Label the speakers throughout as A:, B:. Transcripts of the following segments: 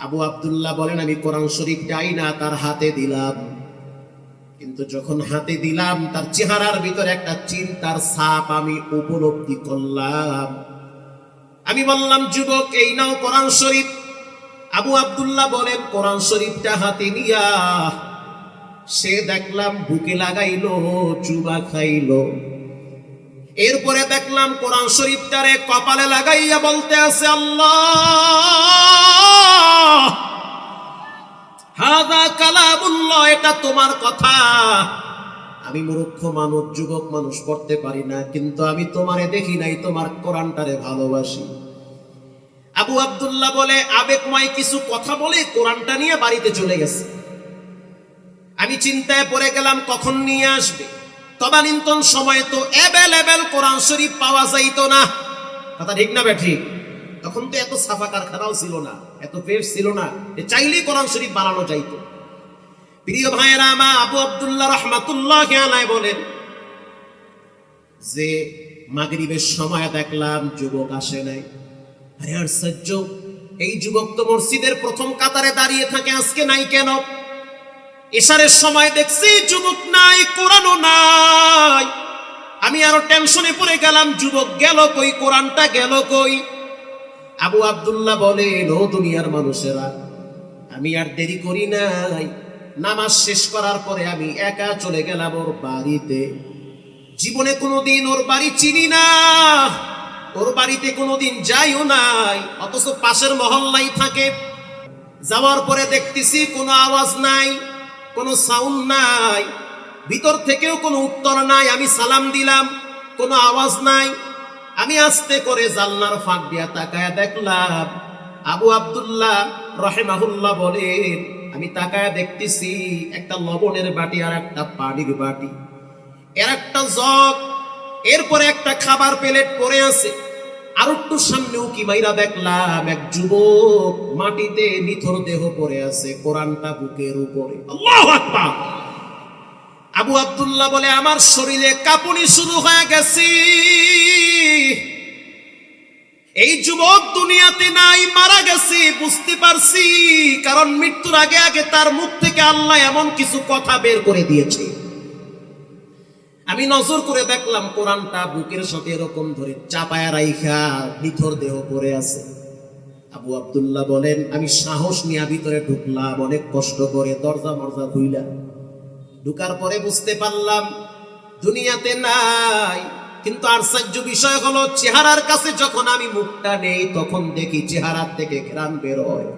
A: আবু আব্দুল্লাহ বলেন, আমি কোরআন শরীফটাই না তার হাতে দিলাম, কিন্তু যখন হাতে দিলাম তার চেহারার ভিতরে একটা চিন্তার ছাপ আমি উপলব্ধি করলাম। আমি বললাম, যুবক, এই নাও কোরআন শরীফ। আবু আব্দুল্লাহ বলেন, কোরআন শরীফটা হাতে নিয়া সে দেখলাম বুকে লাগাইলো, চুবা খাইলো। এরপরে দেখলাম কোরআন শরীফটারে কপালে লাগাইয়া বলতে আছে, আল্লাহ হাযা কালামুল্লাহ, এটা তোমার কথা। আমি মূর্খ মানুষ, যুবক মানুষ, পড়তে পারি না, কিন্তু আমি তোমারে দেখি নাই, তোমার কোরআনটারে ভালোবাসি। আবু আব্দুল্লাহ বলে, আবেগময় কিছু কথা বলে কোরআনটা নিয়ে বাড়িতে চলে গেছে। আমি চিন্তায় পড়ে গেলাম কখন নিয়ে আসবে। তদানীন্তন সময় তো অ্যাভেলেবেল কোরআন শরীফ পাওয়া যাইতো না, কথা ঠিক না ঠিক? তখন তো এত সাফা কারখানাও ছিল না, এত পেজ ছিল না, চাইলেই কোরআন শরীফ বানানো যাইতো। প্রিয় ভাইয়েরা আমার, আবু আব্দুল্লাহ রাহমাতুল্লাহি আলাইহি বলেন যে মাগরিবের সময় দেখলাম যুবক আসে নাই। আরে আশ্চর্য, এই যুবক তো মসজিদের প্রথম কাতারে দাঁড়িয়ে থাকে, আজকে নাই কেন? এশারের সময় দেখছি যুবক নাই, কোরআনও নাই। আমি আরো টেনশনে পড়ে গেলাম, যুবক গেল কই, কোরআনটা গেল কই? আবু আব্দুল্লাহ বলেন, ও দুনিয়ার মানুষেরা, আমি আর দেরি করি নাই। নামাজ শেষ করার পরে আমি একা চলে গেলাম ওর বাড়িতে। জীবনে কোনোদিন ওর বাড়ি চিনি না, ওর বাড়িতে কোনোদিন যাইও নাই, অথচ পাশের মহল্লাই থাকে। যাওয়ার পরে দেখতেছি কোনো আওয়াজ নাই, কোনো সাউন্ড নাই, ভিতর থেকেও কোনো উত্তর নাই। আমি সালাম দিলাম, কোনো আওয়াজ নাই। আমি আস্তে করে জানলার ফাঁক দিয়া তাকায়া দেখলাম আবু আব্দুল্লাহ রাহিমাহুল্লাহ বলেন, আমি তাকায়া দেখতেছি একটা লবণের বাটি আর একটা পানির বাটি, এর একটা জগ, এরপরে একটা খাবার প্লেট পড়ে আছে। আর একটু সামনে উকি মাইরা দেখলাম এক যুবক মাটিতে নিথর দেহ পড়ে আছে, কোরআনটা বুকের উপরে। আল্লাহু আকবার। আবু আব্দুল্লাহ বলে, আমার শরীরে কাঁপুনি শুরু হয়ে গেছে। এই যুবক দুনিয়াতে নাই, মারা গেছে বুঝতে পারছি, কারণ মৃত্যুর আগে আগে তার মুখ থেকে আল্লাহ এমন কিছু কথা বের করে দিয়েছে। আমি নজর করে দেখলাম কোরআনটা বুকের সাথে এরকম ধরে চাপায়া রাইখা নিথর দেহ পড়ে আছে। আবু আব্দুল্লাহ বলেন, আমি সাহস নিয়ে ভিতরে ঢুকলাম, অনেক কষ্ট করে দরজা মরজা খুইলা। ঢুকার পরে বুঝতে পারলাম দুনিয়াতে নাই, কিন্তু আশ্চর্য বিষয় হলো চেহারার কাছে যখন আমি মুখটা নেই তখন দেখি চেহারার থেকে ঘ্রাণ বের হয়।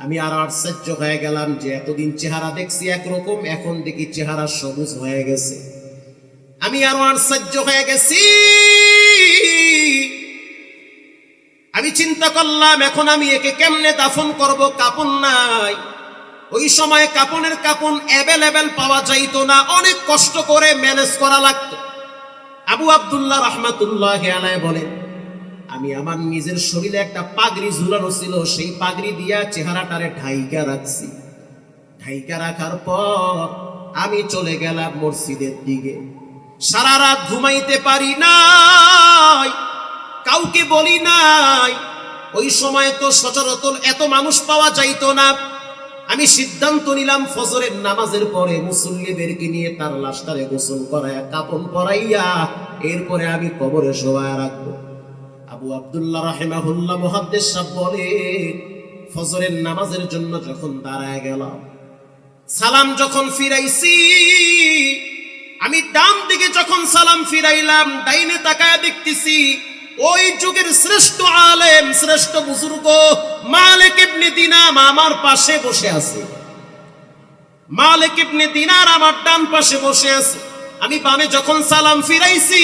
A: আমি আর আশ্চর্য হয়ে গেলাম যে এতদিন চেহারা দেখছি একরকম, এখন দেখি চেহারা সবুজ হয়ে গেছে। আমি আরো আশ্চর্য হয়ে গেছি। আমি চিন্তা করলাম এখন আমি একে কেমনে দাফন করব, কাপন নাই। ওই সময় কাপনের কাপন অ্যাভেলেবেল পাওয়া যাইতো না, অনেক কষ্ট করে ম্যানেজ করা লাগতো। আবু আব্দুল্লাহ রাহমাতুল্লাহি আলাইহি বলেন, আমি আমার নিজের শরীরে একটা পাগড়ি ঝুলানো ছিল, সেই পাগড়ি দিয়া চেহারাটারে ঢাইকা রাখছি। ঢাইকা রাখার পর আমি চলে গেলাম মসজিদের দিকে। সারা রাত ঘুমাইতে পারি নাই, কাউকে বলি নাই। ওই সময় তো সচরাচর এত মানুষ পাওয়া যাইতো না। আমি সিদ্ধান্ত নিলাম ফজরের নামাজের পরে মুসল্লিদেরকে নিয়ে তার লাশটারে গোসল করাইয়া কাফন পরাইয়া এরপরে আমি কবরে শোয়ায় রাখবো। আবু আব্দুল্লাহ রাহিমাহুল্লাহ মুহাদ্দিস সাহেব বলেন, ফজরের নামাজের জন্য যখন দাঁড়ায় গেলাম, সালাম যখন ফিরাইছি, আমি ডান দিকে যখন সালাম ফিরাইলাম, ডাইনে তাকায় দেখতেছি ওই যুগের শ্রেষ্ঠ আলেম, শ্রেষ্ঠ বুজুর্গ মালিক ইবনে দিনার আমার পাশে বসে আছে। মালিক ইবনে দিনার আমার ডান পাশে বসে আছে। আমি বামে যখন সালাম ফিরাইছি,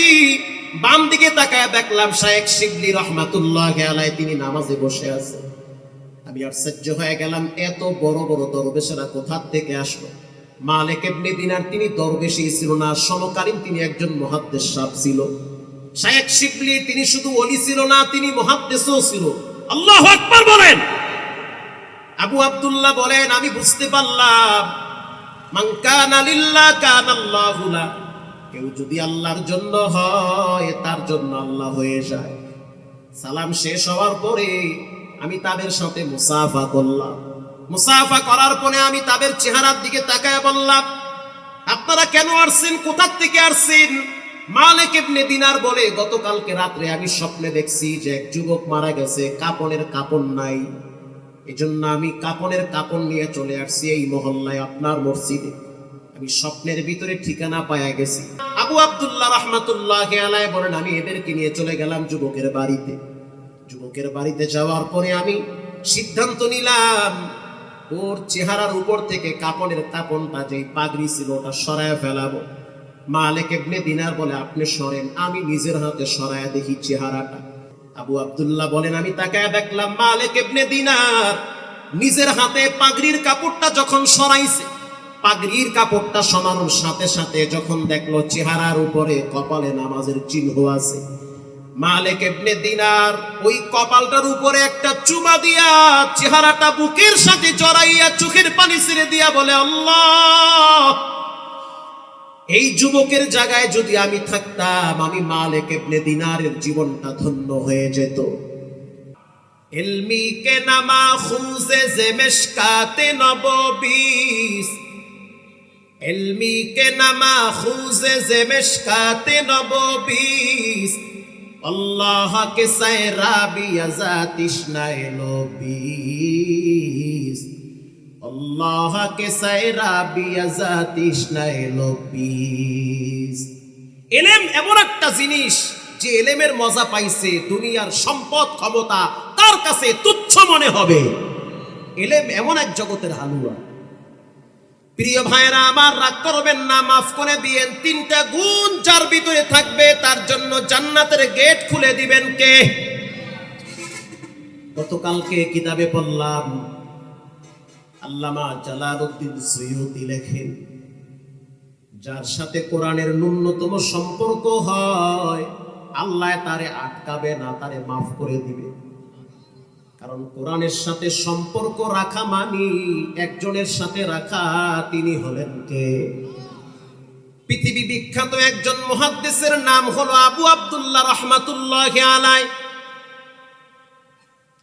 A: বাম দিকে তাকায় দেখলাম শায়েখ শিবলি রহমাতুল্লাহি আলাইহি তিনি নামাজে বসে আছে। আমি আশ্চর্য হয়ে গেলাম, এত বড় বড় দরবেশেরা কোথা থেকে আসলো? মালিক ইবনে দিনার তিনি দরবেশই ছিল না, সমকালীন তিনি একজন মুহাদ্দিস সাহেব ছিল। শায়েখ শিবলি তিনি শুধু ওলি ছিল না, তিনি মুহাদ্দিসও ছিল। আল্লাহু আকবার বলেন। আবু আব্দুল্লাহ বলেন, আমি বুঝতে পারলাম মান কানা লিল্লাহ কানা আল্লাহু লা, কেউ যদি আল্লাহর জন্য হয় তার জন্য আল্লাহ হয়ে যায়। সালাম শেষ হওয়ার পরে আমি তাদের সাথে মুসাফা করলাম। মুসাফা করার পরে আমি তাদের চেহারার দিকে তাকায় বললাম, আপনারা কেন আসছেন, কোথা থেকে আসছেন? মালিক ইবনে দিনার বলে, গতকালকে রাত্রে আমি স্বপ্নে দেখছি যে এক যুবক মারা গেছে, কাপনের কাপড় নাই, এজন্য আমি কাপনের কাপড় নিয়ে চলে আসছি এই মহল্লায় আপনার মসজিদে। আমি স্বপ্নের ভিতরে ঠিকানা পায়া গেছি। আবু আব্দুল্লাহ রাহমাতুল্লাহি আলাইহি বলেন, আমি এদেরকে নিয়ে চলে গেলাম যুবকের বাড়িতে। যুবকের বাড়িতে যাওয়ার পরে আমি সিদ্ধান্ত নিলাম ওর চেহারার উপর থেকে কাপনের কাপনটা, যে পাগড়ি ছিল, ওটা সরায় ফেলাবো। মালিক ইবনে দিনার বলে, আপনি সরেন। আমি নিজের হাতে সরায় দেখি চেহারাটা। আবু আব্দুল্লাহ বলেন, আমি তাকায় দেখলাম মালিক ইবনে দিনার নিজের হাতে পাগড়ির কাপড়টা যখন সরাইছে, পাগড়ির কাপড়টা সরানোর সাথে সাথে যখন দেখলো চেহারার উপরে কপালে নামাজের চিহ্ন আছে, মালিক ইবনে দিনার ওই কপালটার উপরে একটা চুমা দিয়া চেহারাটা বুকের সাথে জড়াইয়া চোখের পানি ছেড়ে দিয়া বলে, আল্লাহ, এই যুবকের জায়গায় যদি আমি থাকতাম, আমি মালিক ইবনে দিনারের জীবনটা ধন্য হয়ে যেত। ইলমি কে নামা খুজে যে মেশকাতে নববীস, ইলমি কে নামা খুজে যে মেশকাতে নববীস, আল্লাহ কে সায়রা বিয়াজা তৃষ্ণায় নবীস, আল্লাহ কে সায়রা বিয়াজা তৃষ্ণায় নবীস। ইলম এমন একটা জিনিস যে ইলমের মজা পাইছে, দুনিয়ার সম্পদ ক্ষমতা তার কাছে তুচ্ছ মনে হবে। ইলম এমন এক জগতের হালুয়া। প্রিয় ভাইরা আমার, রাগ করবেন না, মাফ করে দিয়েন। তিনটা গুণ যার ভিতরে থাকবে তার জন্য জান্নাতের গেট খুলে দিবেন কে? গতকালকে কিতাবে পড়লাম, আল্লামা জালালউদ্দিন সুয়ুতী লেখেন, যার সাথে কোরআনের ন্যূনতম সম্পর্ক হয়, আল্লাহ তারে আটকাবে না, তারে মাফ করে দিবে। কারণ কোরআনের সাথে সম্পর্ক রাখা মানে একজনের সাথে রাখা, তিনি হলেন কে? পৃথিবী বিখ্যাত একজন মুহাদ্দিসের নাম হলো আবু আব্দুল্লাহ রাহমাতুল্লাহি আলাইহি।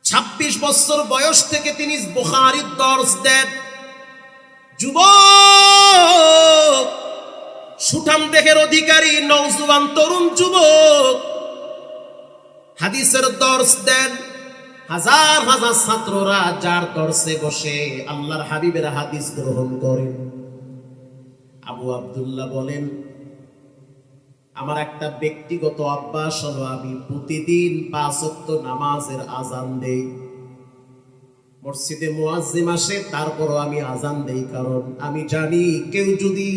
A: 26 বছর বয়স থেকে তিনি বুখারীর দর্স দেন। যুবক, সুঠাম দেহের অধিকারী নওজোয়ান তরুণ যুবক, হাদিসের দর্স দেন। হাজার হাজার ছাত্ররা যার দর্শে বসে আল্লাহর হাবিবের হাদিস গ্রহণ করেন। আবু আব্দুল্লাহ বলেন, আমার একটা ব্যক্তিগত অভ্যাস হলো, আমি প্রতিদিন 5 ওয়াক্ত নামাজের আজান দেই। মসজিদে মুয়াজ্জিন আসে, তারপরও আমি আজান দেই, কারণ আমি জানি কেউ যদি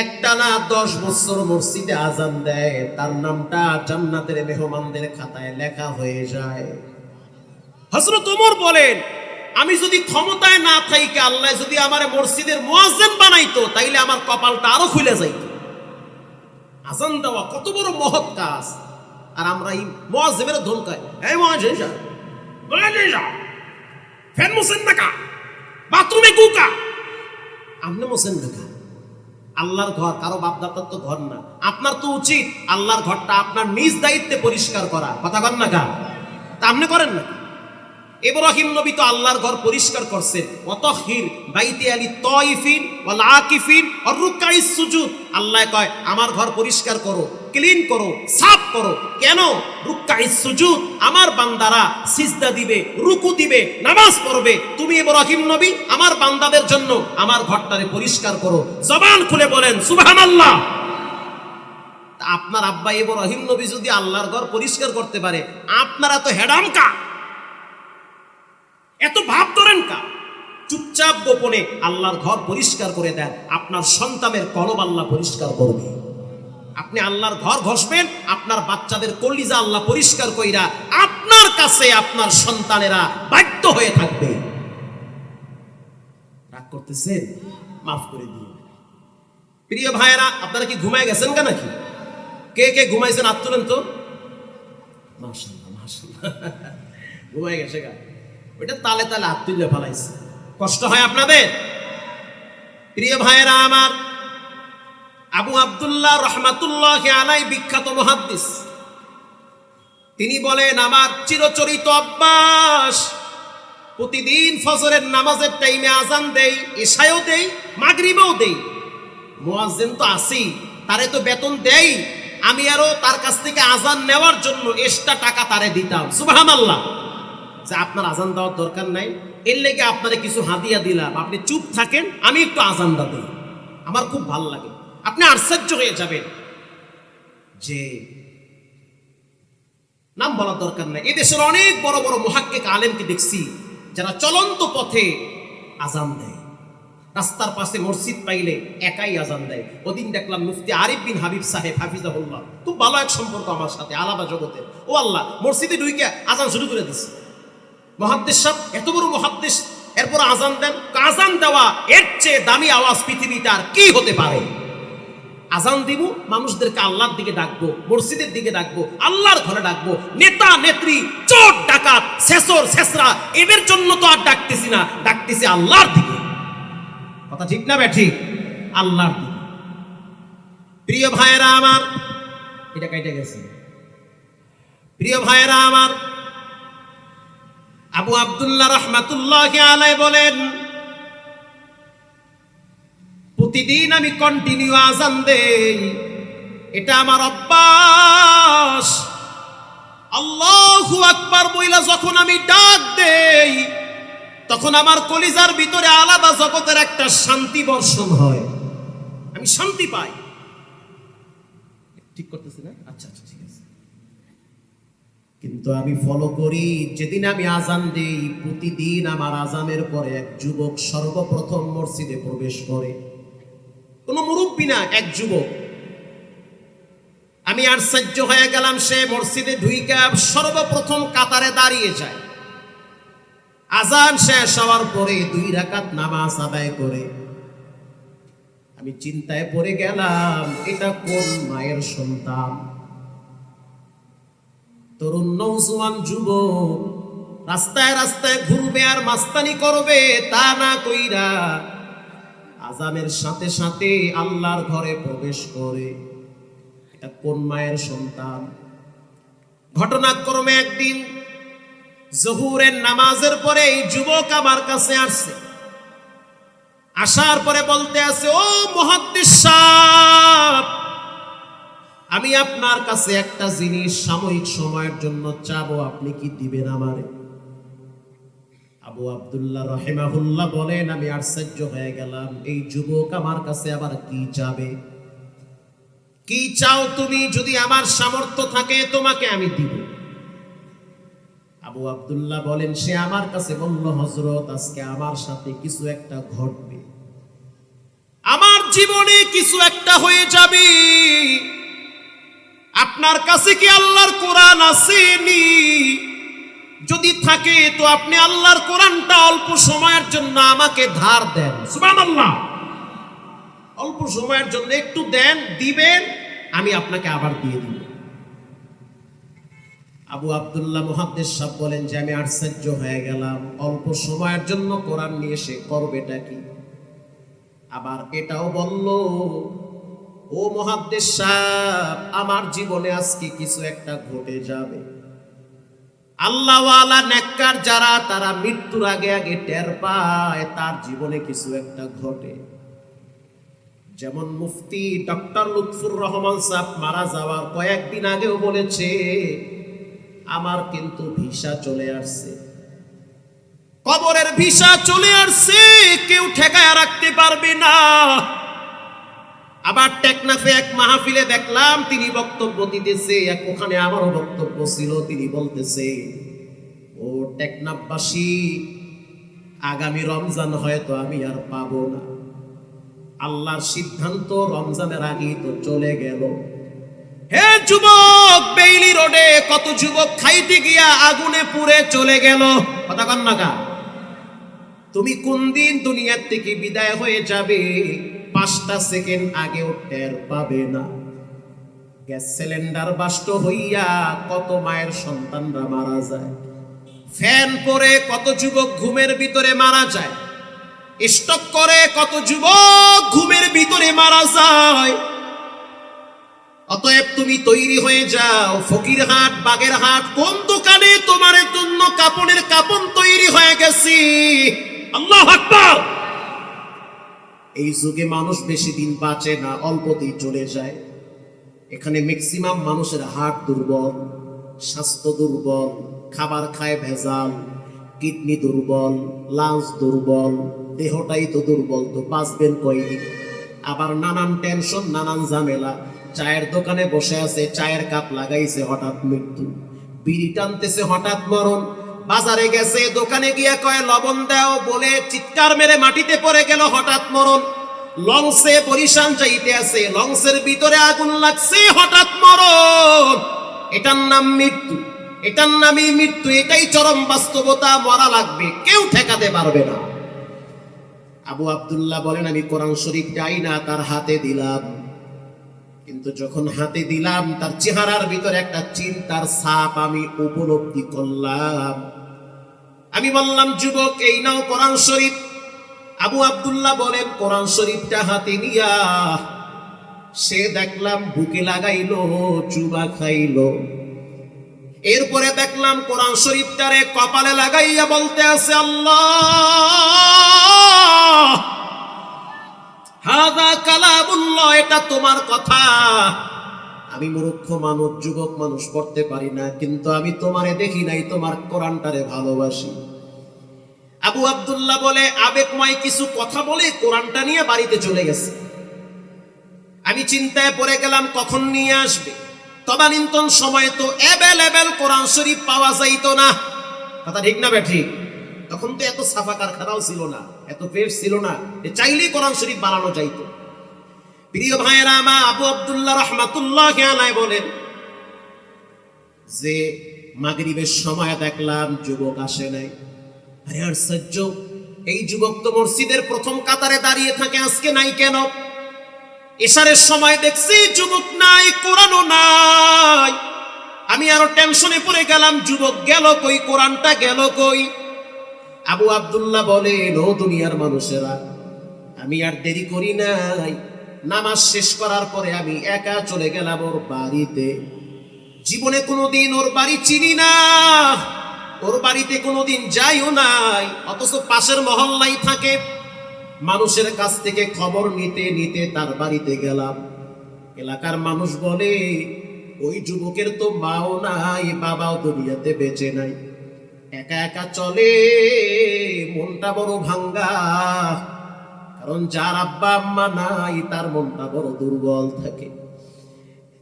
A: একটানা 10 বছর মসজিদে আজান দেয়, তার নামটা জান্নাতের মেহমানদের খাতায় লেখা হয়ে যায়। হযরত ওমর বলেন, আমি যদি ক্ষমতায় না থাকি, আল্লাহ যদি আমার মসজিদের মুয়াজ্জিন বানাইতো, তাইলে আমার কপালটা আরো খুলে যাইত। আজান দেওয়া কত বড় মহৎ কাজ, আর আমরা এই মুয়াজ্জিনের ধমকাই, এই মুয়াজ্জিন সাহেব, মুয়াজ্জিন সাহেব, ফ্যান মুছেন না কা, বাথরুমে গুকা, আপনি মুছেন না কা? আল্লাহর ঘর কারো বাপদাদার তো ঘর না। আপনার তো উচিত আল্লাহর ঘরটা আপনার নিজ দায়িত্বে পরিষ্কার করা, কথা কন না কা? তা আপনি করেন না? ইব্রাহিম নবী তো আল্লাহর ঘর পরিষ্কার করছেন, ওয়াতাহির বাইতি আলি তাইফিন ওয়াল আকিফিন ওয়ার রুকাইস সুজুদ। আল্লাহ কয়, আমার ঘর পরিষ্কার করো, ক্লিন করো, সাফ করো। কেন? রুকাইস সুজুদ, আমার বান্দারা সিজদা দিবে, রুকু দিবে, নামাজ পড়বে। তুমি ইব্রাহিম নবী আমার বান্দাদের জন্য আমার ঘরটারে পরিষ্কার করো। জবান খুলে বলেন সুবহানাল্লাহ। আপনার আব্বা ইব্রাহিম নবী যদি আল্লাহর ঘর পরিষ্কার করতে পারে, আপনারা তো হেডামকা, এত ভাব ধরেন কা? চুপচাপ গোপনে আল্লাহর ঘর পরিষ্কার করে দেন, আপনার সন্তানের কলব আল্লাহ পরিষ্কার করবে। আপনি আল্লাহর ঘর ঘষবেন, আপনার বাচ্চাদের কলিজা আল্লাহ পরিষ্কার কইরা আপনার কাছে আপনার সন্তানেরা বাধ্য হয়ে থাকবে। রাগ করতেছেন? মাফ করে দিন। প্রিয় ভাইয়েরা, আপনারা কি ঘুমায় গেছেন কা নাকি? কে কে ঘুমাইছেন হাত তুলেন তো। মাশাআল্লাহ মাশাআল্লাহ, ঘুমায় গেছে গা? ওইটা তালে তালে হাত তুলে ফেলাইছে। কষ্ট হয় আপনাদের? প্রিয় ভাইয়েরা আমার, আবু আব্দুল্লাহ রাহমাতুল্লাহি আলাইহি বিখ্যাত মুহাদ্দিস, তিনি বলেন, আমার চিরচরিত অভ্যাস প্রতিদিন ফজরের নামাজের টাইমে আজান দেই, ইশায়ও দেই, মাগরিবেও দেই। মুয়াজ্জিন তো আছেই, তারে তো বেতন দেই, আমি আরো তার কাছ থেকে আজান নেওয়ার জন্য এক্সট্রা টাকা তারে দিতাম। সুবহানাল্লাহ। যে আপনার আজান দেওয়ার দরকার নাই, এর লেগে আপনারে কিছু হাদিয়া দিলাম, আপনি চুপ থাকেন, আমি একটু আজানটা দিই, আমার খুব ভালো লাগে। আপনি আশ্চর্য হয়ে যাবেন যে নাম বলার দরকার নাই, এদেশের অনেক বড় বড় মুহাক্কিক আলেমকে দেখছি যারা চলন্ত পথে আজান দেয়, রাস্তার পাশে মসজিদ পাইলে একাই আজান দেয়। ওদিন দেখলাম মুফতি আরিফ বিন হাবিব সাহেব হাফিজাহুল্লাহ, খুব ভালো এক সম্পর্ক আমার সাথে, আলাদা জগতের। ও আল্লাহ, মসজিদে ঢুকে আজান শুরু করে দিচ্ছে। মুহাদ্দিস সাহেব, এত বড় মুহাদ্দিস, এরপর আজান দেন। আজান দেওয়া এর চেয়ে দামি আওয়াজ পৃথিবীতে আর কি হতে পারে? আজান দিব, মানুষদেরকে আল্লাহর দিকে ডাকবো, মসজিদের দিকে ডাকবো, আল্লাহর ঘরে ডাকবো। নেতা নেত্রী, চোর ডাকাত, শেষর শেষরা, এদের জন্য তো আর ডাকতেছি না, ডাকতেছি আল্লাহর দিকে। কথা ঠিক না ব্যাঠিক? আল্লাহর দিকে। প্রিয় ভাইয়েরা আমার, এটা কেটে গেছে। প্রিয় ভাইয়েরা আমার, আবু আব্দুল্লাহ রাহমাতুল্লাহি আলাইহি বলেন, প্রতিদিন আমি কন্টিনিউ আজান দেই, এটা আমার অভ্যাস। আল্লাহু আকবার বইলা যখন আমি ডাক দেই, তখন আমার কলিজার ভিতরে আলাদা জগতের একটা শান্তি বর্ষণ হয়, আমি শান্তি পাই। ঠিক করতেছি না? আচ্ছা আচ্ছা, ঠিক আছে। কিন্তু আমি ফলো করি, যেদিন আমি আজান দেই, প্রতিদিন আমার আজানের পরে এক যুবক সর্বপ্রথম মসজিদে প্রবেশ করে। কোন মুরব্বী না, এক যুবক। আমি আশ্চর্য হয়ে গেলাম, সে মসজিদে ঢুইকা সর্বপ্রথম কাতারে দাঁড়িয়ে যায়। আজান শেষ হওয়ার পরে 2 রাকাত নামাজ আদায় করে। আমি চিন্তায় পড়ে গেলাম, এটা কোন মায়ের সন্তান? তরুণ নওজোয়ান যুবক রাস্তায় রাস্তায় ঘুরবে আর মাস্তানি করবে, তা না কইরা আজানের সাথে সাথে আল্লাহর ঘরে প্রবেশ করে। এটা কোন মায়ের সন্তান? ঘটনাক্রমে একদিন জোহরের নামাজের পরে এই যুবক আমার কাছে আসছে। আসার পরে বলতে আছে, ও মুহাদ্দিস সাহেব, আমি আপনার কাছে একটা জিনিস সাময়িক সময়ের জন্য চাবো, আপনি কি দিবেন আমারে? আবু আব্দুল্লাহ রাহিমাহুল্লাহ বলেন, আমি আশ্চর্য হয়ে গেলাম, এই যুবক আমার কাছে আবার কি চাবে? কি চাও তুমি? যদি আমার সামর্থ্য থাকে তোমাকে আমি দিব। আবু আব্দুল্লাহ বলেন, সে আমার কাছে বলল, হযরত, আজকে আমার সাথে কিছু একটা ঘটবে, আমার জীবনে কিছু একটা হয়ে যাবে। আপনার কাছে কি আল্লাহর কোরআন আসেনি? যদি থাকে তো আপনি আল্লাহর কোরআনটা অল্প সময়ের জন্য আমাকে ধার দেন। সুবহানাল্লাহ। অল্প সময়ের জন্য একটু দেন, দিবেন, আমি আপনাকে আবার দিয়ে দিব। আবু আব্দুল্লাহ মুহাদ্দিস সাহেব বলেন যে আমি আশ্চর্য হয়ে গেলাম, অল্প সময়ের জন্য কোরআন নিয়ে সে করবেটা কি? আবার এটাও বলল, ও মুহাদ্দিস সাহেব, আমার জীবনে আজকে কিছু একটা ঘটে যাবে। আল্লাহওয়ালা নেককার যারা, তারা মৃত্যুর আগে আগে টের পায় তার জীবনে কিছু একটা ঘটে। যেমন মুফতি ডক্টর লুৎফুর রহমান সাহেব মারা যাওয়ার কয়েকদিন আগেও বলেছে, আমার কিন্তু ভিসা চলে আসছে, কবরের ভিসা চলে আসছে, কেউ ঠেকায় রাখতে পারবে না। আবার টেকনাফে এক মাহফিলে দেখলাম তিনি বক্তব্য দিতেছে, ওখানে আমারও বক্তব্য ছিল। তিনি বলতেছে, ও টেকনাফবাসী, আগামী রমজান হয়তো আমি আর পাবো না। আল্লাহর সিদ্ধান্ত রমজানের আগেই তো চলে গেল। হে যুবক, বেইলি রোডে কত যুবক খাইতে গিয়া আগুনে পুড়ে চলে গেল। কথা কন না কা? তুমি কোন দিন দুনিয়ার থেকে বিদায় হয়ে যাবে 5টা সেকেন্ড আগেও টের পাবে না। গ্যাস সিলিন্ডার বাস্ট হইয়া কত মায়ের সন্তানরা মারা যায়, ফ্যান পরে কত যুবক ঘুমের ভিতরে মারা যায়, স্ট্রোক করে কত যুবক ঘুমের ভিতরে মারা যায়। অতএব তুমি তৈরি হয়ে যাও, ফকিরহাট বাগেরহাট কোন দোকানে তোমার জন্য কাপড়ের কাপড় তৈরি হয়ে গেছি। আল্লাহু আকবার। এই যুগে মানুষ বেশি দিন বাঁচে না, অল্পতেই চলে যায়। এখানে ম্যাক্সিমাম মানুষের হার্ট দুর্বল, স্বাস্থ্য দুর্বল, খাবার খায় ভেজাল, কিডনি দুর্বল, লাংস দুর্বল, দেহটাই তো দুর্বল, তো বাঁচবেন কয়দিন। আবার নানান টেনশন, নানান ঝামেলা। চায়ের দোকানে বসে আছে, চায়ের কাপ লাগাইছে, হঠাৎ মৃত্যু। বিড়ি টানতেছে, হঠাৎ মরণ। বাজারে গেছে, দোকানে গিয়া কয় লবণ দাও, বলে চিৎকার মেরে মাটিতে পড়ে গেল, হঠাৎ মরণ। লঞ্চে বরিশাল যাইতে আছে, লঞ্চের ভিতরে আগুন লাগছে, হঠাৎ মরণ। এটার নাম মৃত্যু, এটার নামই মৃত্যু। এটাই চরম বাস্তবতা, মরা লাগবে, কেউ ঠেকাতে পারবে না। আবু আব্দুল্লাহ বলেন, আমি কোরআন শরীফ চাই না, তার হাতে দিলাম। কিন্তু যখন হাতে দিলাম, তার চেহারার ভিতরে একটা চিন্তার ছাপ আমি উপলব্ধি করলাম। আমি বললাম, যুবক, এই নাও কোরআন শরীফ। আবু আব্দুল্লাহ বলেন, কোরআন শরীফটা হাতে নিয়া সে দেখলাম বুকে লাগাইলো, চুবা খাইলো। এরপরে দেখলাম কোরআন শরীফটারে কপালে লাগাইয়া বলতে আছে, আল্লাহ হাযা কালামুল্লাহ, এটা তোমার কথা। আমি মূর্খ মানুষ, যুবক মানুষ, পড়তে পারি না, কিন্তু আমি তোমারে দেখি নাই, তোমার কোরআনটারে ভালোবাসি। আবু আব্দুল্লাহ বলে, আবেগময় কিছু কথা বলে কোরআনটা নিয়ে বাড়িতে চলে গেছে। আমি চিন্তায় পড়ে গেলাম, কখন নিয়ে আসবে। তদানীন্তন সময় তো অ্যাভেলেবেল কোরআন শরীফ পাওয়া যাইতো না। কথা ঠিক না ঠিক? তখন তো এত সাফা কারখানাও ছিল না, এত পেজ ছিল না, চাইলেই কোরআন শরীফ বানানো যাইতো। প্রিয় ভাইয়েরা আমার, আবু আব্দুল্লাহ রাহমাতুল্লাহি আলাইহি বলেন যে মাগরিবের সময় দেখলাম যুবক আসে নাই। আরে আশ্চর্য, এই যুবক তো মসজিদের প্রথম কাতারে দাঁড়িয়ে থাকে, আজকে নাই কেন? এশারের সময় দেখছি যুবক নাই, কোরআনও নাই। আমি আরো টেনশনে পড়ে গেলাম, যুবক গেল কই, কোরআনটা গেল কই? আবু আব্দুল্লাহ বলেন, ও দুনিয়ার মানুষেরা, আমি আর দেরি করি নাই। নামাজ শেষ করার পরে আমি একা চলে গেলাম ওর বাড়িতে। জীবনে কোনোদিন ওর বাড়ি চিনি না, ওর বাড়িতে কোনোদিন যাইও নাই, অথচ পাশের মহল্লায় থাকে। মানুষের কাছ থেকে খবর নিতে নিতে তার বাড়িতে গেলাম। এলাকার মানুষ বলে, ওই যুবকের তো মাও নাই, বাবাও দুনিয়াতে বেঁচে নাই, একা একা চলে, মনটা বড় ভাঙ্গা। কারণ যার আব্বা আম্মা নাই, তার মনটা বড় দুর্বল থাকে।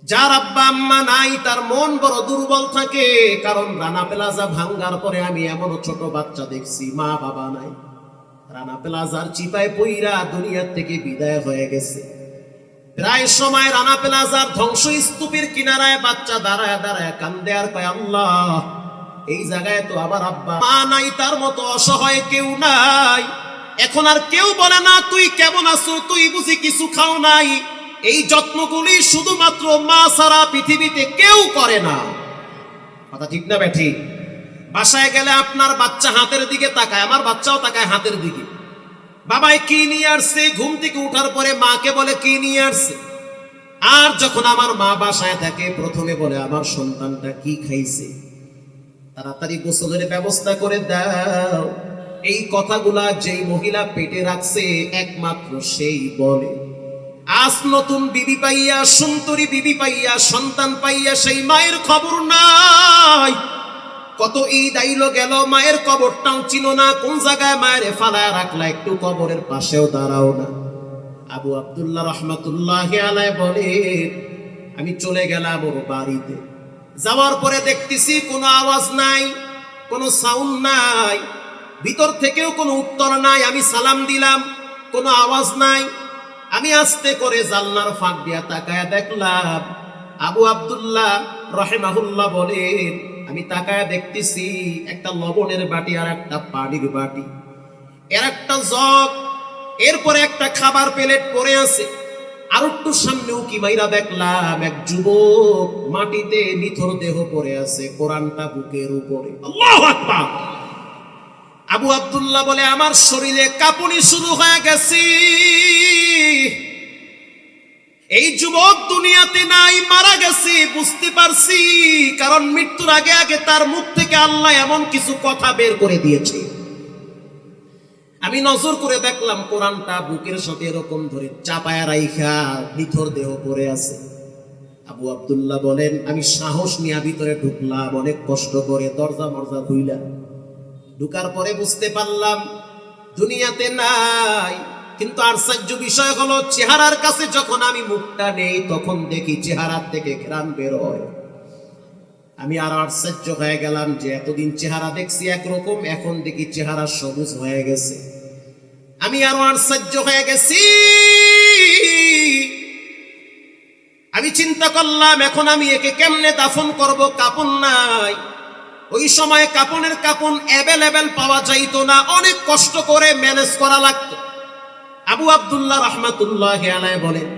A: যার আব্বা আম্মা নাই, তার মন বড় দুর্বল থাকে। কারণ রানা প্লাজা ভাঙ্গার পরে আমি এমন ছোট বাচ্চা দেখছি, মা বাবা নাই, রানা প্লাজার চিপায় পইরা দুনিয়ার থেকে বিদায় হয়ে গেছে। প্রায় সময় রানা প্লাজার ধ্বংসস্তূপের কিনারায় বাচ্চা দাঁড়ায় দাঁড়ায় কান্দে আর কয়, আল্লাহ, এই জায়গায় তো আবার আব্বা মা নাই, তার মতো অসহায় কেউ নাই। এখন আর কেউ বলে না তুই কেমন আছো, তুই বুঝি কিছু খাও নাই। এই যত্নগুলি শুধুমাত্র মা ছাড়া পৃথিবীতে কেউ করে না। কথা ঠিক না ঠিক? বাসায় গেলে আপনার বাচ্চা হাতের দিকে তাকায়, আমার বাচ্চাও তাকায় হাতের দিকে। বাবাই কি নিয়ে আসছে, ঘুম থেকে উঠার পরে মাকে বলে কি নিয়ে আসছে। আর যখন আমার মা বাসায় থাকে, প্রথমে বলে আমার সন্তানটা কি খাইছে, তাড়াতাড়ি গোসলের ব্যবস্থা করে দাও। এই কথাগুলা যেই মহিলা পেটে রাখছে একমাত্র সেই বলে। আজ নতুন বিবি পাইয়া, সুন্দরী বিবি পাইয়া, সন্তান পাইয়া সেই মায়ের খবর নাই। কত ঈদ আইলো গেল, মায়ের কবরটাও চিনো না, কোন জায়গায় মায়ের ফালায় রাখলা, একটু কবরের পাশেও দাঁড়াও না। আবু আব্দুল্লাহ রাহমাতুল্লাহি আলাইহি বলে, আমি চলে গেলাম ওর বাড়িতে। যাওয়ার পরে দেখতেছি কোনো আওয়াজ নাই, কোনো সাউন্ড নাই, ভিতর থেকেও কোনো উত্তর নাই। আমি সালাম দিলাম, কোনো আওয়াজ নাই। আমি আস্তে করে জানলার ফাঁক দিয়া তাকায়া দেখলাম আবু আব্দুল্লাহ রাহিমাহুল্লাহ বলেন, আমি তাকায়া দেখতেছি একটা লবণের বাটি আর একটা পানির বাটি, এর একটা জগ, এরপরে একটা খাবার প্লেট পড়ে আছে। আর একটু সামনে উকি মাইরা দেখলাম এক যুবক মাটিতে নিথর দেহ পড়ে আছে, কোরআনটা বুকের উপরে। আল্লাহু আকবার। আবু আব্দুল্লাহ বলে, আমার শরীরে কাঁপুনি শুরু হয়ে গেছে। এই যুবক দুনিয়াতে নাই, মারা গেছে বুঝতে পারছি, কারণ মৃত্যুর আগে আগে তার মুখ থেকে আল্লাহ এমন কিছু কথা বের করে দিয়েছে। আমি নজর করে দেখলাম কোরআনটা বুকের সাথে এরকম ধরে চাপায়া রাইখা নিথর দেহ পড়ে আছে। আবু আব্দুল্লাহ বলেন, আমি সাহস নিয়ে ভিতরে ঢুকলাম, অনেক কষ্ট করে দরজা মরজা খুইলাম। ঢুকার পরে বুঝতে পারলাম দুনিয়াতে নাই। কিন্তু আশ্চর্য বিষয় হলো, চেহারার কাছে যখন আমি মুখটা নেই তখন দেখি চেহারার থেকে ঘ্রাণ বের হয়। আমি আরো আশ্চর্য হয়ে গেলাম যে এতদিন চেহারা দেখছি একরকম, এখন দেখি চেহারা সবুজ হয়ে গেছে। আমি আরো আশ্চর্য হয়ে গেছি। আমি চিন্তা করলাম এখন আমি একে কেমনে দাফন করব, কাপন নাই। ওই সময় কাপনের কাপন অ্যাভেলেবেল পাওয়া যাইতো না, অনেক কষ্ট করে ম্যানেজ করা লাগতো। আবু আব্দুল্লাহ রাহমাতুল্লাহি আলাইহি বলেন,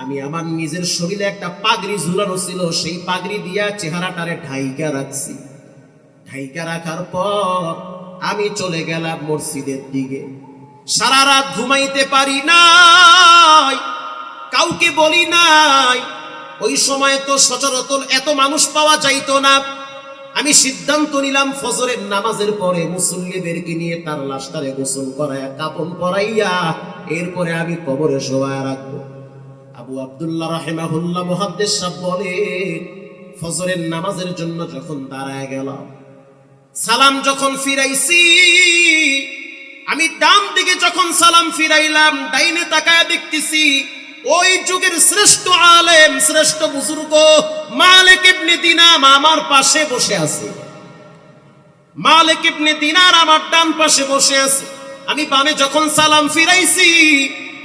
A: আমি আমার নিজের শরীরে একটা পাগড়ি ঝুলানো ছিল, সেই পাগড়ি দিয়া চেহারাটারে ঢাইকা রাখছি। ঢাইকা রাখার পর আমি চলে গেলাম মসজিদের দিকে। সারা রাত ঘুমাইতে পারি নাই, কাউকে বলি নাই। ওই সময় তো সচরাচর এত মানুষ পাওয়া যাইতো না। আমি সিদ্ধান্ত নিলাম ফজরের নামাজের পরে মুসল্লিদেরকে নিয়ে তার লাশটারে গোসল করাইয়া কাপন পরাইয়া এরপরে আমি কবরে শোয়ায় রাখবো। আবু আব্দুল্লাহ রাহিমাহুল্লাহ মুহাদ্দিস সাহেব বলেন, ফজরের নামাজের জন্য যখন দাঁড়ায় গেলাম, সালাম যখন ফিরাইছি, আমি ডান দিকে যখন সালাম ফিরাইলাম, ডাইনে তাকায় দেখতেছি ওই যুগের শ্রেষ্ঠ আলেম, শ্রেষ্ঠ বুজুর্গ মালিক ইবনে দিনার আমার পাশে বসে আছে। মালিক ইবনে দিনার আমার ডান পাশে বসে আছে। আমি বামে যখন সালাম ফিরাইছি,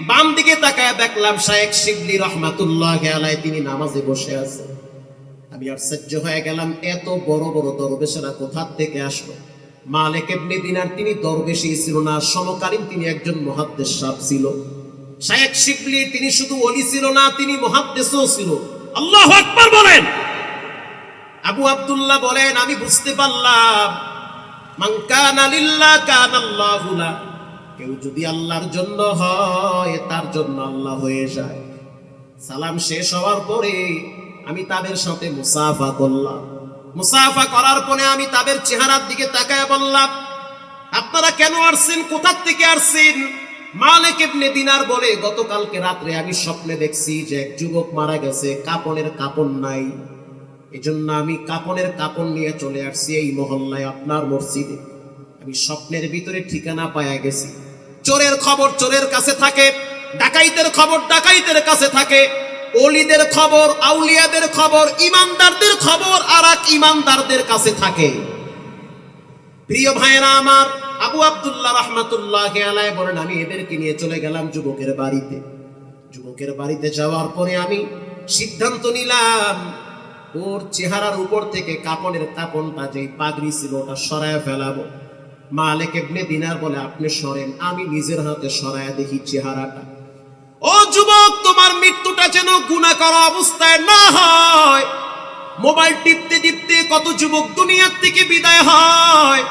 A: বাম দিকে তাকায় দেখলাম শায়েখ শিবলি রহমাতুল্লাহি আলাইহি তিনি নামাজে বসে আছে। আমি আশ্চর্য হয়ে গেলাম, এত বড় বড় দরবেশেরা কোথা থেকে আসলো? মালিক ইবনে দিনার তিনি দরবেশই ছিল না, সমকালীন তিনি একজন মুহাদ্দিস সাহেব ছিল। শায়েখ শিবলি তিনি শুধু ওলি ছিল না, তিনি মুহাদ্দিসও ছিল। আল্লাহু আকবার বলেন। আবু আব্দুল্লাহ বলেন, আমি বুঝতে পারলাম মান কানা লিল্লাহ কানাল্লাহু লা, কেউ যদি আল্লাহর জন্য হয় তার জন্য আল্লাহ হয়ে যায়। সালাম শেষ হওয়ার পরে আমি তাদের সাথে মুসাফা করলাম। মুসাফা করার পরে আমি তাদের চেহারার দিকে তাকায় বললাম, আপনারা কেন আসছেন, কোথা থেকে আসছেন? মালিক ইবনে দিনার বলে, গতকালকে রাত্রে আমি স্বপ্নে দেখছি যে এক যুবক মারা গেছে, কাপনের কাপন নাই, এজন্য আমি কাপনের কাপন নিয়ে চলে আসছি এই মহল্লায় আপনার মসজিদে। আমি স্বপ্নের ভিতরে ঠিকানা পায়া গেছি। চোরের খবর চোরের কাছে থাকে, ডাকাইতের খবর ডাকাইতের কাছে থাকে, ওলিদের খবর, আউলিয়াদের খবর, ইমানদারদের খবর আর এক ইমানদারদের কাছে থাকে। প্রিয় ভাইরা আমার, আবু আব্দুল্লাহ রাহমাতুল্লাহি আলাইহি বলেন, আমি এদেরকে নিয়ে চলে গেলাম যুবকের বাড়িতে। যুবকের বাড়িতে যাওয়ার পরে আমি সিদ্ধান্ত নিলাম ওর চেহারার উপর থেকে কাপনের কাপনটা, যে পাগড়ি ছিল, ওটা সরায় ফেলাবো। মালিক ইবনে দিনার বলে, আপনি সরেন। আমি নিজের হাতে সরায় দেখি চেহারাটা। ও যুবক, তোমার মৃত্যুটা যেন গুনাহ করা অবস্থায় না হয়। মোবাইল টিপতে টিপতে কত যুবক দুনিয়ার থেকে বিদায় হয়।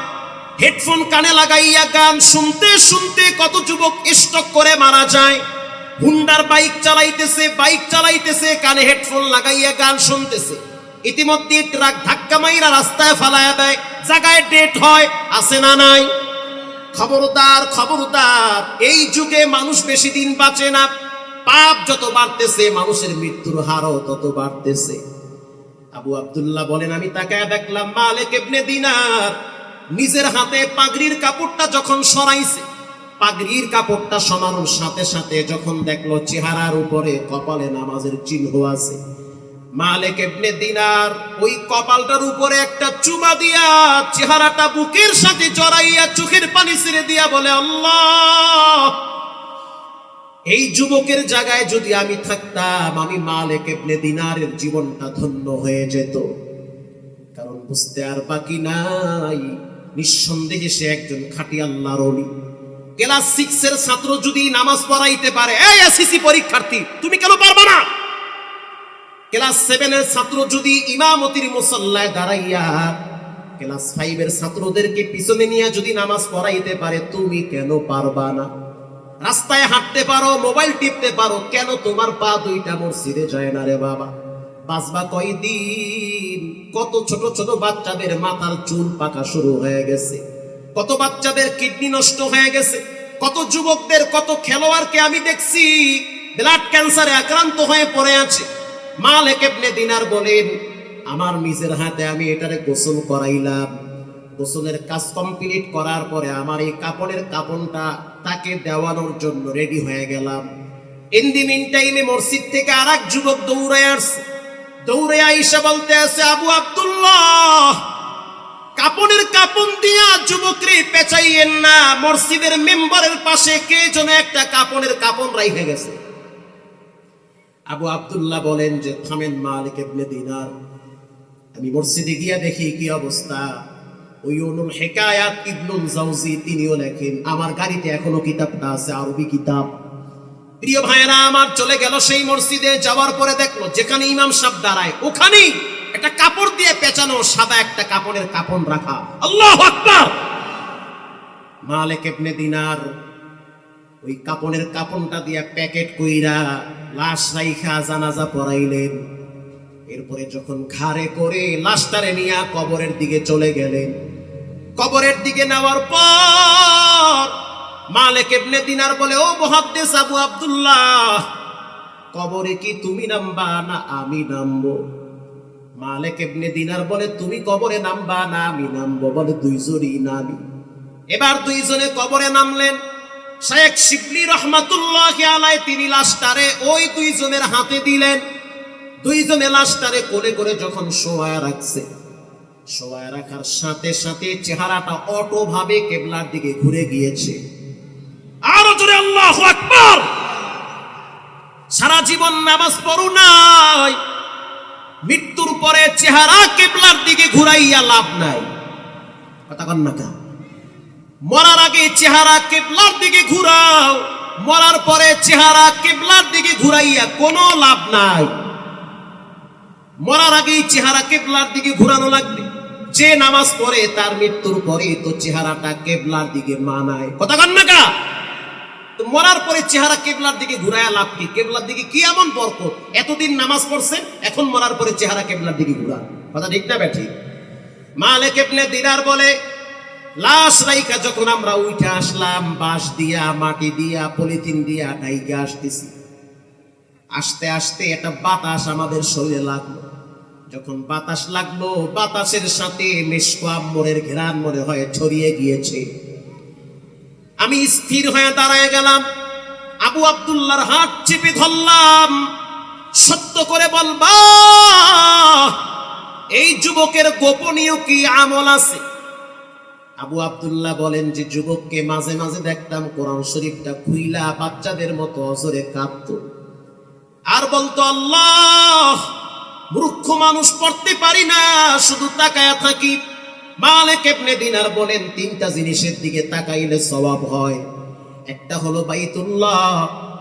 A: হেডফোন কানে লাগাইয়া গান শুনতে শুনতে কত যুবক স্ট্রোক করে মারা যায়। হুন্ডার বাইক চালাইতেছে কানে হেডফোন লাগাইয়া গান শুনতেছে, ইতিমধ্যে ট্রাক ধাক্কা মাইরা রাস্তায় ফালায়া দেয়, জায়গায় ডেট হয়। আছে না নাই? খবরদার খবরদার, এই যুগে মানুষ বেশি দিন বাঁচে না। পাপ যত বাড়তেছে মানুষের মৃত্যুর হারও তত বাড়তেছে। আবু আব্দুল্লাহ বলেন, আমি তাকায় দেখলাম মালিক ইবনে দিনার নিজের হাতে পাগড়ির কাপড়টা যখন সরাইছে, পাগড়ির কাপড়টা সরানোর সাথে সাথে যখন দেখলো চেহারার উপরে কপালে নামাজের চিহ্ন আছে, মালিক ইবনে দিনার ওই কপালটার উপরে একটা চুমা দিয়া চেহারাটা বুকের সাথে জড়াইয়া চোখের পানি ছেড়ে দিয়া বলে, আল্লাহ, এই যুবকের জায়গায় যদি আমি থাকতাম, আমি মালিক ইবনে দিনারের জীবনটা ধন্য হয়ে যেত। কারণ বুঝতে আর বাকি নাই, নিঃসন্দেহে সে একজন খাঁটি আল্লাহর ওলি। ক্লাস 6 এর ছাত্র যদি নামাজ পড়াইতে পারে, এই এসএসসি পরীক্ষার্থী তুমি কেন পারবে না? ক্লাস 7 এর ছাত্র যদি ইমামতির মুসল্লায় দাঁড়াইয়া ক্লাস 5 এর ছাত্রদেরকে পিছনে নিয়ে যদি নামাজ পড়াইতে পারে, তুমি কেন পারবা না? রাস্তায় হাঁটতে পারো, মোবাইল টিপতে পারো, কেন তোমার পা দুইটা মসজিদে যায় না রে বাবা? বাঁচবা কয়দিন? কত ছোট ছোট বাচ্চাদের মাথার চুল পাকা শুরু হয়ে গেছে, কত বাচ্চাদের কিডনি নষ্ট হয়ে গেছে, কত যুবকদের, কত খেলোয়াড়কে আমি দেখছি ব্লাড ক্যান্সারে আক্রান্ত হয়ে পড়ে আছে। মালিক ইবনে দিনার বলেন, আমার নিজের হাতে আমি এটারে গোসল করাইলাম। গোসলের কাজ কমপ্লিট করার পরে আমার এই কাপড়ের কাপড়টা তাকে দেওয়ানোর জন্য রেডি হয়ে গেলাম। ইন দি মিন টাইমে মসজিদ থেকে আরেক যুবক দৌড়ে আসছে। দৌড়ে আইসা বলতে আছে, আবু আব্দুল্লাহ, কাপড়ের কাপড় দিয়া যুবকরে পেঁচাইয়েন না, মসজিদের মেম্বারের পাশে কে যেন একটা কাপড়ের কাপড় রাইখে গেছে। আবু আব্দুল্লাহ বলেন যে, থামেন মালিক ইবনে দিনার, আমি মসজিদে গিয়া দেখি কি অবস্থা। ওই উলুল হিকায়াত ইবনুল জাওজি তিনিও লেখেন, আমার গাড়িতে এখনো কিতাবটা আছে, আরবি কিতাব। প্রিয় ভাইরা আমার, চলে গেল সেই মসজিদে। যাওয়ার পরে দেখলো যেখানে ইমাম সাহেব দাঁড়ায় ওখানেই একটা কাপড় দিয়ে পেঁচানো সাদা একটা কাপড়ের কাপড় রাখা। আল্লাহু আকবার! মালিক ইবনে দিনার ওই কাপড়ের কাপড়টা দিয়ে প্যাকেট কইরা লাশ রাইখা জানাজা পড়াইলেন। এরপরে যখন ঘাড়ে করে লাশটারে নিয়ে কবরের দিকে চলে গেলেন, কবরের দিকে নেওয়ার পর মালিক ইবনে দিনার বলে, ও মুহাদ্দিস আবু আব্দুল্লাহ, কবরে কি তুমি নামবা না আমি নামবো? মালিক ইবনে দিনার বলে, তুমি কবরে নামবা না আমি নামবো? বলে, দুইজনই নামি। এবার দুইজনে কবরে নামলেন। শেখ শিবলি রহমাতুল্লাহি আলাইহি তিনি লাশটারে ওই দুইজনের হাতে দিলেন। দুইজনে লাশটারে কোলে করে যখন শোয়ায় রাখছে, শোয়ায় রাখার সাথে সাথে চেহারাটা অটো ভাবে কিবলার দিকে ঘুরে গিয়েছে। আরো জোরে আল্লাহু আকবার! সারা জীবন নামাজ পড়ু নাই, মৃত্যুর পরে চেহারা কিবলার দিকে ঘুরাইয়া লাভ নাই। কথা কন না কা? মরার আগে চেহারা কিবলার দিকে ঘুরাও, মরার পরে চেহারা কিবলার দিকে ঘুরাইয়া কোনো লাভ নাই। মরার আগেই চেহারা কিবলার দিকে ঘুরানো লাগবে। যে নামাজ পড়ে তার মৃত্যুর পরে তো চেহারাটা কিবলার দিকে মানায়। কথা কন না কা? তো মরার পরে চেহারা কিবলার দিকে ঘুরায়া লাভ কি? কিবলার দিকে কি এমন বরকত? এতদিন নামাজ পড়ছেন, এখন মরার পরে চেহারা কিবলার দিকে ঘুরা। কথা ঠিক না ব্যাঠি? মালিক ইবনে দিনার বলে, লাশ রাইখা যখন আমরা উঠে আসলাম, বাঁশ দিয়া, মাটি দিয়া, পলিথিন দিয়া ঢাইকে আসতেছি, আস্তে আস্তে একটা বাতাস আমাদের শরীরে লাগলো। যখন বাতাস লাগলো, বাতাসের সাথে মিশকো আম্বরের ঘ্রাণ মনে হয় ছড়িয়ে গিয়েছে। আমি স্থির হয়ে দাঁড়ায় গেলাম, আবু আব্দুল্লাহর হাত চেপে ধরলাম। সত্য করে বলবা, এই যুবকের গোপনীয় কি আমল আছে? আবু আব্দুল্লাহ বলেন যে, যুবককে মাঝে মাঝে দেখতাম কোরআন শরীফটা খুইলা বাচ্চাদের মতো অজরে কাঁদতো আর বলতো, আল্লাহ, মূর্খ মানুষ পড়তে পারি না, শুধু তাকায়া থাকি। মালিক ইবনে দিনার বলেন, তিনটা জিনিসের দিকে তাকাইলে সওয়াব হয়। একটা হলো বাইতুল্লাহ,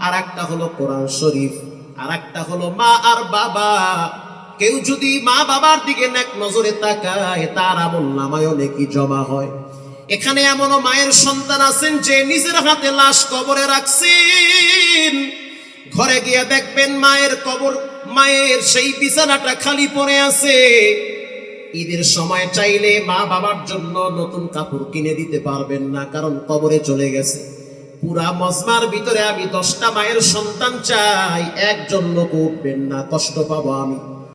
A: আর একটা হলো কোরআন শরীফ, আর একটা হলো মা আর বাবা। কেউ যদি মা বাবার দিকে নেক নজরে তাকায়, তার আমল নামায় নেকি জমা হয়। এখানে এমনও মায়ের সন্তান আছেন যে নিজের হাতে লাশ কবরে রাখছেন, ঘরে গিয়ে দেখবেন মায়ের কবর, মায়ের সেই বিছানাটা খালি পড়ে আছে। ঈদের সময় চাইলে মা বাবার জন্য নতুন কাপড় কিনে দিতে পারবেন না, কারণ কবরে চলে গেছে। পুরা মজমার ভিতরে আমি 10টা মায়ের সন্তান চাই, একজন লোক উঠবেন না, কষ্ট পাবো আমি।